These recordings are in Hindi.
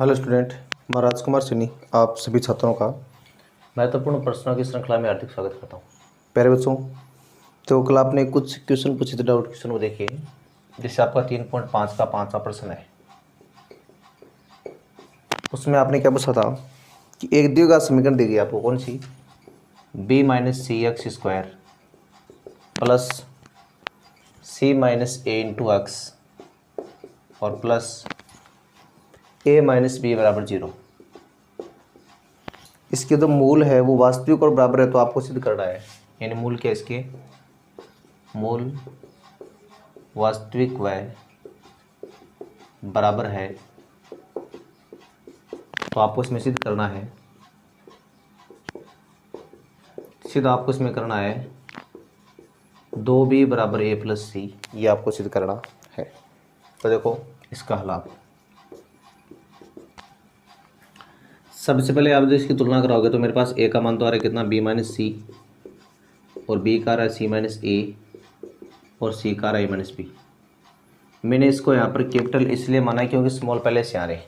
हेलो स्टूडेंट, मैं राजकुमार सिन्ही आप सभी छात्रों का महत्वपूर्ण प्रश्नों की श्रृंखला में हार्दिक स्वागत करता हूँ। प्यारे बच्चों, तो कल आपने कुछ क्वेश्चन पूछे थे, डाउट क्वेश्चन को देखिए, जिससे आपका 3.5 का 5वां प्रश्न है। उसमें आपने क्या पूछा था कि एक द्विघात समीकरण दी गई आपको, कौन सी, b minus C X square plus c minus A into X और प्लस a माइनस बी बराबर 0। इसके जो मूल है वो वास्तविक और बराबर है, तो आपको सिद्ध करना है। यानी मूल क्या, इसके मूल वास्तविक व बराबर है, तो आपको इसमें सिद्ध करना है। सिद्ध आपको इसमें करना है 2b बराबर a प्लस सी, ये आपको सिद्ध करना है। तो देखो इसका हल आप सबसे पहले आप जो इसकी तुलना कराओगे तो मेरे पास a का मान तो आ रहा है कितना, b माइनस सी, और b का आ रहा है c माइनस ए, और c का आ रहा है a माइनस बी। मैंने इसको यहाँ पर कैपिटल इसलिए माना क्योंकि स्मॉल पहले से आ रहे।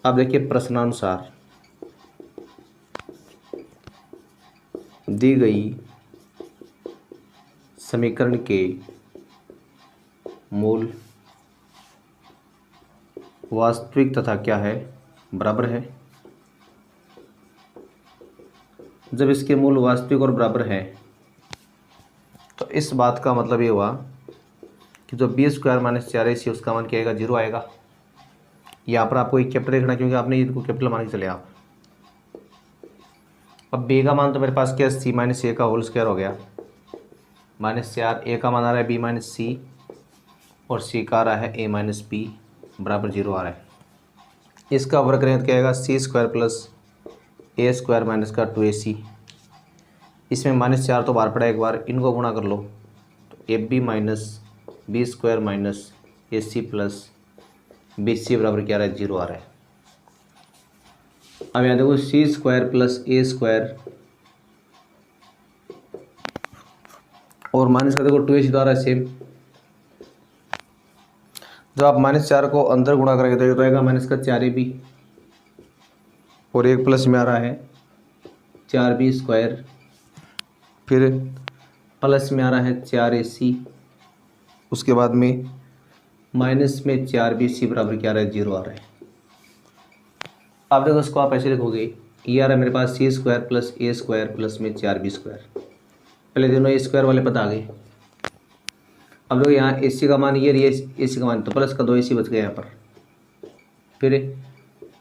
अब देखिए प्रश्नानुसार दी गई समीकरण के मूल वास्तविक तथा क्या है, बराबर है। जब इसके मूल वास्तविक और बराबर है तो इस बात का मतलब ये हुआ कि जो बी स्क्वायर माइनस 4ac उसका मान क्या आएगा, 0 आएगा। यहाँ पर आपको एक कैपिटल लिखना, क्योंकि आपने इनको कैपिटल मान के चले आप। अब b का मान तो मेरे पास क्या है, c माइनस ए का होल स्क्वायर हो गया, -4। a का मान आ रहा है b माइनस सी, और c का आ रहा है a माइनस बी बराबर 0 आ रहा है। इसका वर्ग करें तो क्या आएगा, सी स्क्वायर प्लस ए स्क्वायर माइनस का 2ac। इसमें -4 तो बाहर पड़ा, एक बार इनको गुणा कर लो तो A B minus B square minus A C plus B C बराबर क्या आ रहा है, 0 आ रहा है। अब यहाँ देखो सी स्क्वायर प्लस ए स्क्वायर और माइनस का देखो 2ac तो आ रहा है सेम। जब आप -4 को अंदर गुणा करेंगे तो ये तो आएगा माइनस का 4ab, और एक प्लस में आ रहा है 4b स्क्वायर, फिर प्लस में आ रहा है 4ac, उसके बाद में माइनस में 4bc बराबर क्या आ रहा है, 0 आ रहा है। अब देखो इसको आप ऐसे लिखोगे, ये आ रहा है मेरे पास सी स्क्वायर प्लस ए स्क्वायर प्लस में 4b स्क्वायर। पहले दोनों ए स्क्वायर वाले पद आ गए। अब देखो यहाँ ए सी का मान ये ए सी का मान, तो प्लस का 2ac बच गया यहाँ पर, फिर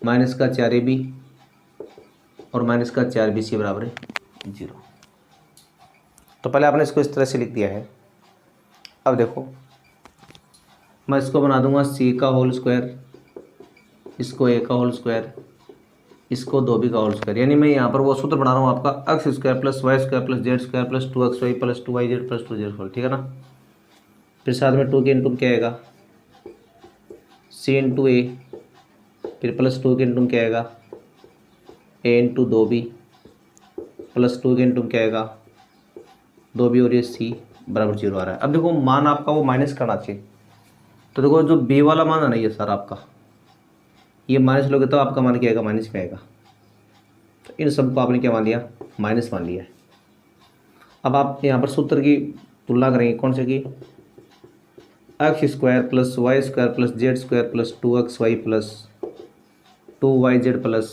माइनस का 4ab और माइनस का 4bc बराबर है 0। तो पहले आपने इसको इस तरह से लिख दिया है। अब देखो मैं इसको बना दूंगा c का होल स्क्वायर, इसको a का होल स्क्वायर, इसको 2b का होल स्क्वायर। यानी मैं यहाँ पर वो सूत्र बना रहा हूँ आपका X square plus Y square plus Z square plus 2xy plus 2yz plus 2z, ठीक है ना। फिर साथ में 2 के इंटू क्या आएगा, c इंटू ए, फिर प्लस 2 के इंटू क्या आएगा, a इंटू 2b प्लस 2 के इंटू क्या आएगा, 2b, और ये c बराबर 0 आ रहा है। अब देखो मान आपका वो माइनस करना चाहिए, तो देखो जो b वाला मान है ना, ये सर आपका ये माइनस लोगे तो आपका मान क्या आएगा, माइनस में आएगा। तो इन सब को आपने क्या मान लिया, माइनस मान लिया है। अब आप यहाँ पर सूत्र की तुलना करेंगे, कौन से की, X square plus Y square plus Z square plus 2xy plus 2yz plus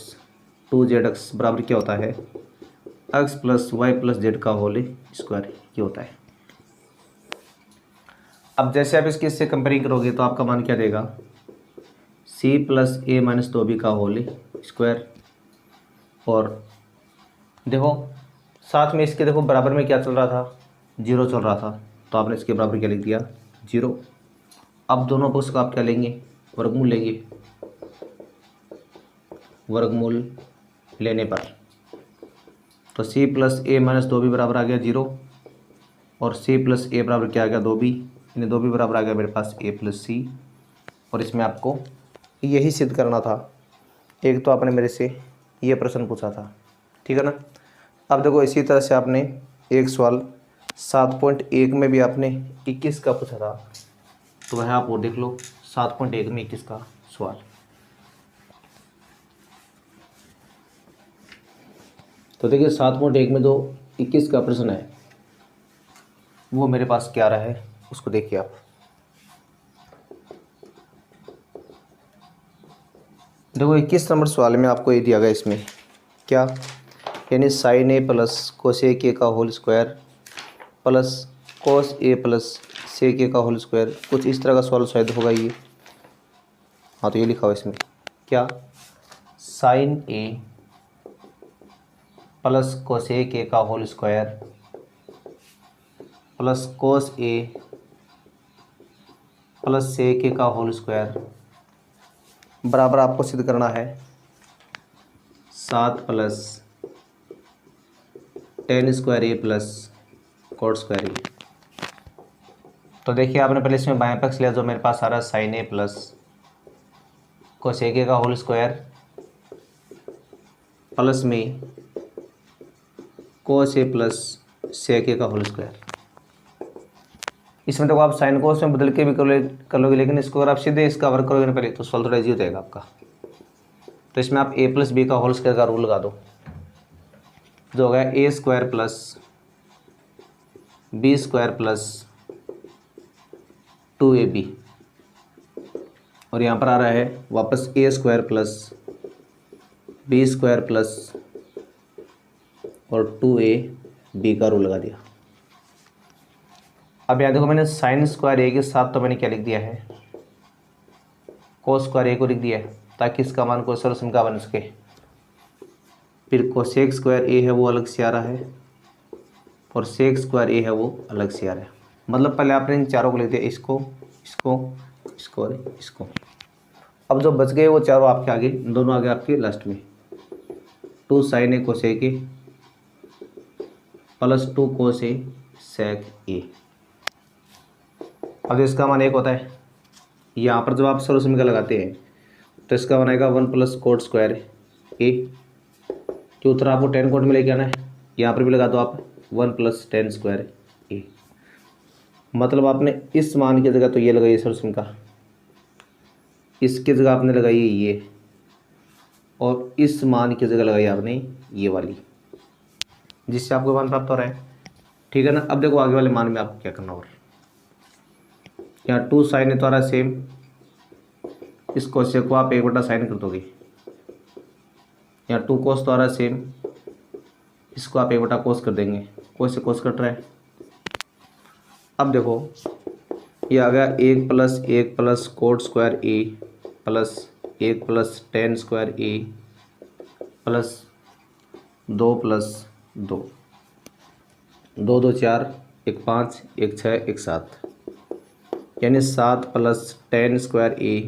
2zx बराबर क्या होता है, X plus Y plus Z का होल स्क्वायर, ये होता है। अब जैसे आप इसकी इससे कंपेयरिंग करोगे तो आपका मान क्या देगा, c प्लस ए माइनस 2b का होल स्क्वायर, और देखो साथ में इसके देखो बराबर में क्या चल रहा था, 0 चल रहा था, तो आपने इसके बराबर क्या लिख दिया, 0। अब दोनों पक्ष का आप क्या लेंगे, वर्गमूल लेंगे। वर्गमूल लेने पर तो c प्लस ए माइनस 2b बराबर आ गया 0, और c प्लस ए बराबर क्या आ गया, 2b, यानी 2b बराबर आ गया मेरे पास a प्लस सी। और इसमें आपको यही सिद्ध करना था। एक तो आपने मेरे से ये प्रश्न पूछा था, ठीक है ना। अब देखो इसी तरह से आपने एक सवाल 7.1 में भी आपने 21 का पूछा था, तो वह आप वो देख लो 7.1 में 21 का सवाल। तो देखिए 7.1 में जो 21 का प्रश्न है वो मेरे पास क्या रहा है, उसको देखिए आप। देखो 21 नंबर सवाल में आपको ये दिया गया इसमें क्या, यानी sine A plus cosec A का whole square plus cos A plus sec A का होल स्क्वायर, कुछ इस तरह का सवाल शायद होगा ये। हाँ तो ये लिखा हुआ इसमें क्या, sine A plus cosec A का whole square plus cos A plus sec A का होल स्क्वायर बराबर आपको सिद्ध करना है 7 plus tan square A plus cot square A. तो देखिए आपने पहले इसमें बाएं पक्ष लिया, जो मेरे पास आ रहा है sine A plus cosec A का होल स्क्वायर प्लस में कोस ए प्लस सेक ए का होल स्क्वायर। इसमें देखो आप साइन कोस में बदल के भी कर लोगे, लेकिन इसको अगर आप सीधे इसका वर्क करोगे ना पहले तो सॉल्व थोड़ा ईजी हो जाएगा आपका। तो इसमें आप ए प्लस बी का होल स्क्वायर का रूल लगा दो, जो होगा A square plus B square plus 2ab, और यहाँ पर आ रहा है वापस A square plus B square plus और 2ab का रूल लगा दिया। अब यहाँ देखो मैंने साइन स्क्वायर ए के साथ तो मैंने क्या लिख दिया है, कोस स्क्वायर ए को लिख दिया है, ताकि इसका मान कोई सॉल्यूशन का बन सके। फिर कोसेक स्क्वायर ए है वो अलग से आ रहा है और सेक स्क्वायर ए है वो अलग से आ रहा है। मतलब पहले आपने इन चारों को लिख दिया, इसको इसको इसको और इसको। अब जो बच गए वो चारों आपके आगे, दोनों आगे आपके लास्ट में 2 sine A cosec A plus 2 cos A sec A. अब इसका मान 1 होता है, यहाँ पर जब आप सॉल्यूशन का लगाते हैं तो इसका बनाएगा 1 प्लस कोट स्क्वायर ए, जो उत्तर आपको 10 कोट में लेके आना है। यहाँ पर भी लगा दो आप 1 प्लस 10 स्क्वायर ए। मतलब आपने इस मान की जगह तो ये लगाई सॉल्यूशन का, इसकी जगह आपने लगाई ये, और इस मान की जगह लगाई आपने ये वाली, जिससे आपको मान प्राप्त हो रहा है। ठीक है ना। अब देखो आगे वाले मान में आपको क्या करना, और यहाँ 2 साइन है तो आ रहा है सेम, इस कोसेक को आप 1/साइन कर दोगे। यहाँ 2 कोस तो आ रहा है सेम, इसको आप 1/कोस कर देंगे, कोस से कोस कट रहा है। अब देखो ये आ गया 1 plus cot square A plus 1 plus 10 square A plus 2 plus 2, 2 2 4, 1 5, 1 6, 1 7, यानी 7 plus 10 square A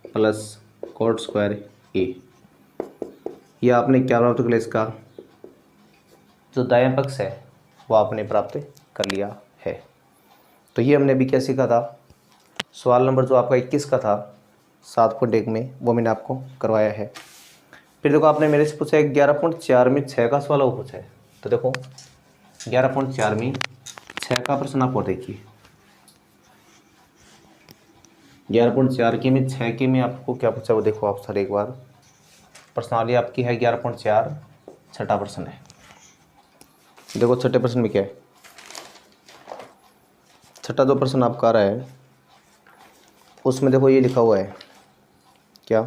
plus cot square ए। ये आपने क्या प्राप्त कर लिया, इसका जो दायां पक्ष है वो आपने प्राप्त कर लिया है। तो ये हमने अभी क्या सीखा था, सवाल नंबर जो आपका 21 का था 7.1 में, वो मैंने आपको करवाया है। फिर देखो आपने मेरे से पूछा है 11.4 में 6 का सवाल वो पूछा है। तो देखो 11.4 में 6 का प्रश्न आप और देखिए। 11.4 के में 6 के में आपको क्या पूछा वो देखो आप सर एक बार। प्रश्नावली आपकी है 11.4, छठा प्रश्न है। देखो छठे प्रश्न में क्या है, छठा जो प्रश्न आपका आ रहा है उसमें देखो ये लिखा हुआ है क्या,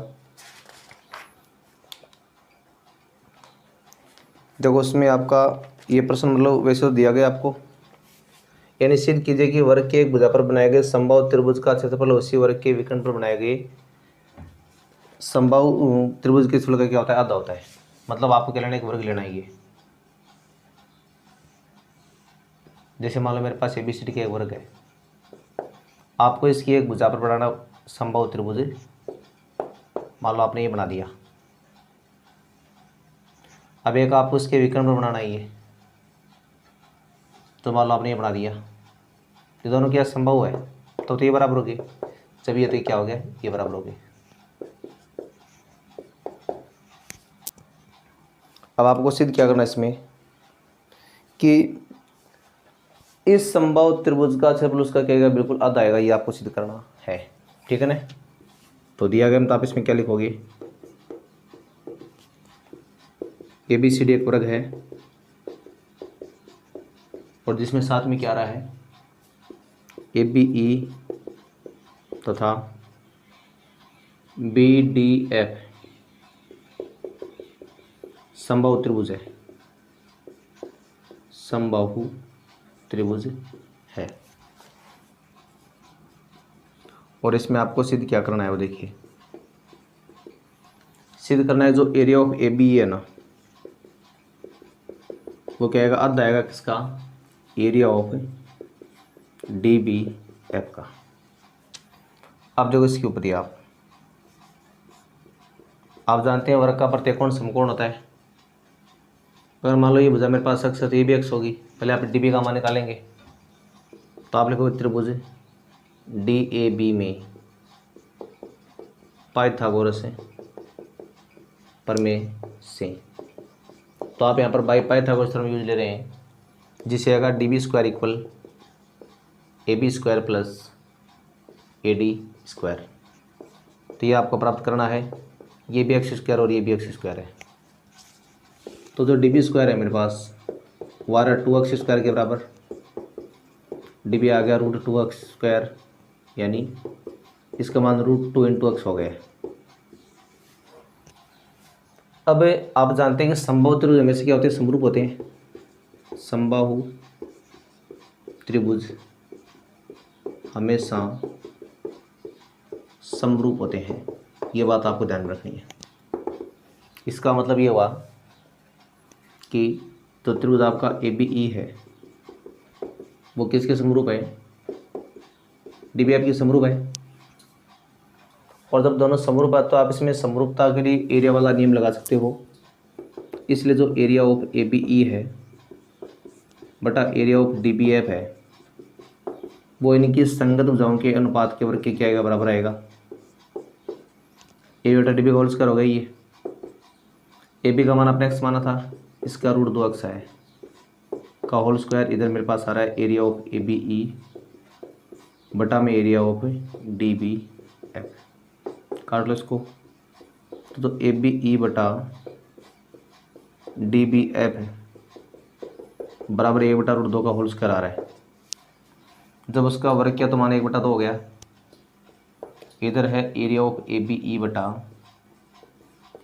देखो उसमें आपका ये प्रश्न मतलब वैसे तो दिया गया आपको, यानी सिद्ध कीजिए कि वर्ग के एक भुजा पर बनाए गए समबाहु त्रिभुज का क्षेत्रफल उसी वर्ग के विकर्ण पर बनाए गए समबाहु त्रिभुज के क्षेत्रफल का क्या होता है, आधा होता है। मतलब आपको क्या लेना, एक वर्ग लेना ही है। जैसे मान लो मेरे पास ABCD का एक वर्ग है, आपको इसकी एक भुजा पर बनाना समबाहु त्रिभुज, मान लो आपने ये बना दिया। अब एक आपको इसके विकर्ण पर बनाना ही है, तो मान लो आपने ये बना दिया। ये दोनों क्या संभव है, तो ये बराबर हो गए। जब ये तो क्या हो गया, ये बराबर हो गए। अब आपको सिद्ध क्या करना है इसमें कि इस समबाहु त्रिभुज का क्षेत्रफल उसका क्या आएगा, बिल्कुल आधा आएगा। ये आपको सिद्ध करना है, ठीक है ना। तो दिया गया तो आप इसमें क्या लिखोगे, ए बी सी डी एक वर्ग है और जिसमें साथ में क्या आ रहा है ए बी ई तथा बी डी एफ समबाहु त्रिभुज है, समबाहु त्रिभुज है। और इसमें आपको सिद्ध क्या करना है वो देखिए, सिद्ध करना है जो एरिया ऑफ ए बी है ना, वो क्या आएगा, अर्ध आएगा किसका, area of D B F का। अब देखो इसके ऊपर आप जानते हैं वर्ग का प्रत्येकोण समकोण होता है। अगर मान लो ये भुजा मेरे पास अक्ष है तो ये भी अक्ष होगी, पहले आप डी बी का मान निकालेंगे तो आप लिखोगे त्रिभुज डी ए बी में पाइथागोरस प्रमेय से, तो आप यहाँ पर बाई पाइथागोरस थ्योरम यूज ले रहे हैं, जिसे आएगा D B square equal A B square plus A D square. तो ये आपको प्राप्त करना है, ये भी एक्स स्क्वायर और ये भी एक्स स्क्वायर है। तो जो डी बी स्क्वायर है मेरे पास वो आ रहा है 2x स्क्वायर के बराबर, डी बी आ गया √2x स्क्वायर, यानी इसका मान √2 × x हो गया। अब आप जानते हैं कि समबाहु त्रिभुज हमेशा क्या होते हैं, समरूप होते हैं। समबाहु त्रिभुज हमेशा समरूप होते हैं, ये बात आपको ध्यान में रखनी है। इसका मतलब ये हुआ कि तो त्रिभुज आपका ए बी ई है वो किसके समरूप है, डी बी एफ की समरूप है। और जब दोनों समरूप है तो आप इसमें समरूपता के लिए एरिया वाला नियम लगा सकते हो। इसलिए जो area of A B E है बटा area of D B F है वो इनकी संगत भुजाओं के अनुपात के वर्ग के क्या आएगा, बराबर आएगा। ए बटा डी बी होल स्क्वायर हो गई। ये ए बी का मान आपने एक्स माना था, इसका √2x है का होल स्क्वायर, इधर मेरे पास आ रहा है area of A B E बटा में area of D B F, काट लो इसको। तो ए बी ई बटा डी बी एफ है बराबर ए बटा √2 का होल स्क्वायर आ रहा है। जब उसका वर्ग किया तो मान 1/2 हो गया। इधर है area of A B E बटा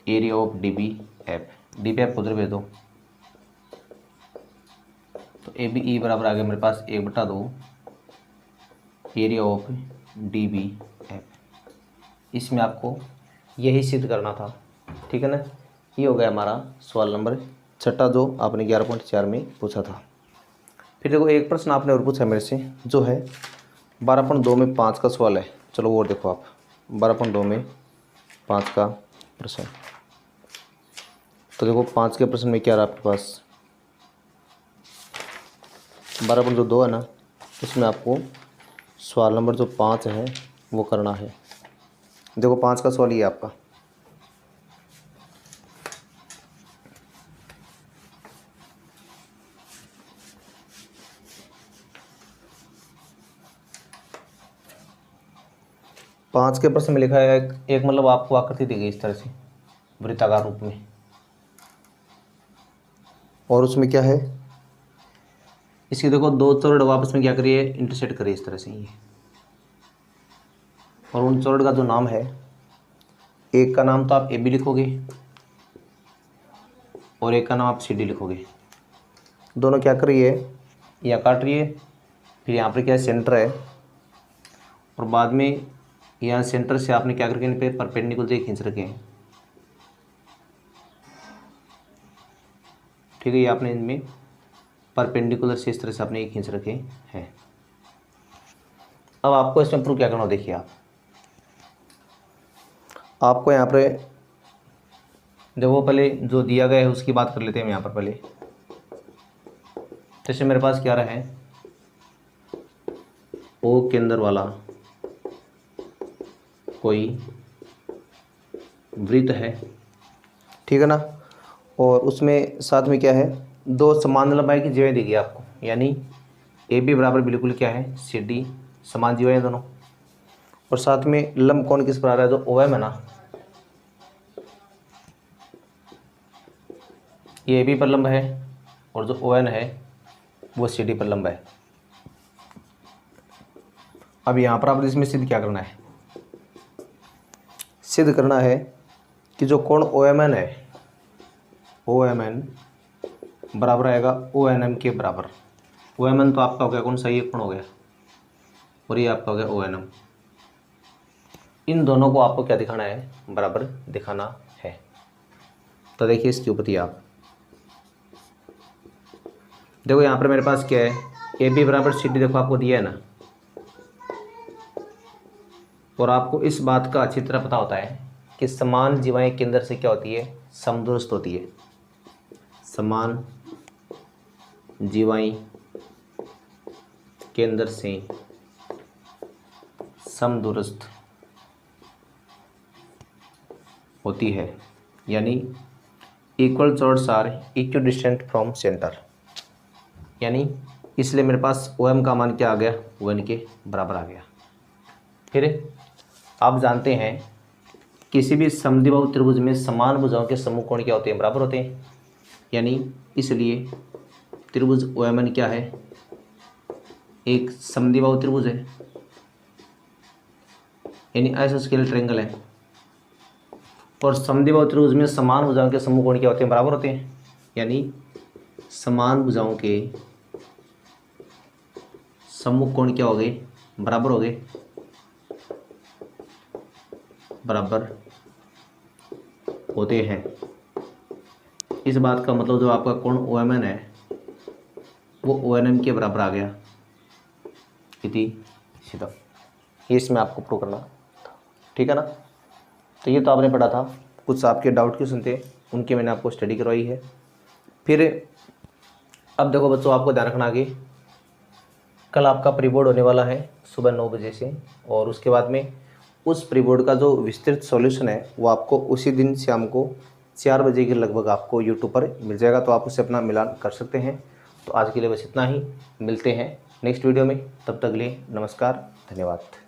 area of D B F, D B F उधर भेज दो। तो ए बी ई बराबर आ गया मेरे पास 1/2 area of D B F. इसमें आपको यही सिद्ध करना था, ठीक है ना। ये हो गया हमारा सवाल नंबर 6 जो आपने 11.4 में पूछा था। फिर देखो एक प्रश्न आपने और पूछा मेरे से, जो है 12.2 में 5 का सवाल है। चलो वो देखो आप, 12.2 में 5 का प्रश्न। तो देखो 5 के प्रश्न में क्या रहा आपके पास, 12.2 है ना, इसमें आपको सवाल नंबर जो 5 है वो करना है। देखो 5 का सवाल ये आपका, पाँच के प्रश्न में लिखा है एक मतलब आपको आकृति दी गई इस तरह से वृत्ताकार रूप में, और उसमें क्या है, इसकी देखो 2 चौरड आपस में क्या करिए, इंटरसेक्ट करिए इस तरह से ये। और उन चौरड का जो नाम है, एक का नाम तो आप ए बी लिखोगे और एक का नाम आप सी डी लिखोगे। दोनों क्या कर रही है, यहाँ काट रही है, फिर यहाँ पर क्या सेंटर है, और बाद में यहाँ सेंटर से आपने क्या करके इन पे परपेंडिकुलर से खींच रखे हैं, ठीक है। ये आपने इनमें परपेंडिकुलर से इस तरह से आपने ये खींच रखे हैं। अब आपको इसमें प्रूव क्या करना हो, देखिए आपको यहाँ पर देखो पहले जो दिया गया है उसकी बात कर लेते हैं हम यहाँ पर पहले। जैसे मेरे पास क्या रहा है, ओ के अंदर वाला कोई वृत्त है, ठीक है ना, और उसमें साथ में क्या है, 2 समान लंबाई की जीवाएँ दी गई आपको, यानी ए बी बराबर बिल्कुल क्या है सी डी, समान जीवाएँ दोनों। और साथ में लंब कोण किस पर आ रहा है, जो ओ एम है ना, ये AB पर लंब है और जो ON है वो CD पर लंब है। अब यहाँ पर आपको इसमें सिद्ध क्या करना है, सिद्ध करना है कि जो कोण OMN है, OMN बराबर आएगा ONM के बराबर। OMN तो आपका हो गया कौन सा, ये कोण हो गया, और ये आपका हो गया ONM। इन दोनों को आपको क्या दिखाना है, बराबर दिखाना है। तो देखिए इसकी उपति आप देखो, यहाँ पर मेरे पास क्या है, AB बराबर CD देखो आपको दिया है ना, और आपको इस बात का अच्छी तरह पता होता है कि समान जीवाएं केंद्र से क्या होती है, समदूरस्थ होती है। समान जीवाएं केंद्र से समदूरस्थ होती है, यानी equal chords are equidistant from centre, यानी इसलिए मेरे पास OM का मान क्या आ गया, ON के बराबर आ गया। फिर आप जानते हैं किसी भी समद्विबाहु त्रिभुज में समान भुजाओं के समूह कोण क्या होते हैं, बराबर होते हैं, यानी इसलिए त्रिभुज OMN क्या है, एक समद्विबाहु त्रिभुज है, यानी आइसोस्केल ट्रायंगल है, और समद्विबाहु त्रिभुज में समान भुजाओं के समूह कोण क्या होते हैं, बराबर होते हैं, यानी समान भुजाओं के समूह कोण क्या हो गए, बराबर हो गए, बराबर होते हैं। इस बात का मतलब जो आपका कोण OMN है वो ONM के बराबर आ गया, इति सीधा। ये इसमें आपको प्रूव करना था, ठीक है ना। तो ये तो आपने पढ़ा था, कुछ आपके डाउट क्वेश्चन थे उनके मैंने आपको स्टडी करवाई है। फिर अब देखो बच्चों, आपको ध्यान रखना आगे कल आपका प्री बोर्ड होने वाला है सुबह 9 बजे से, और उसके बाद में उस प्री बोर्ड का जो विस्तृत सॉल्यूशन है वो आपको उसी दिन शाम को 4 बजे के लगभग आपको यूट्यूब पर मिल जाएगा, तो आप उससे अपना मिलान कर सकते हैं। तो आज के लिए बस इतना ही, मिलते हैं नेक्स्ट वीडियो में, तब तक के लिए नमस्कार, धन्यवाद।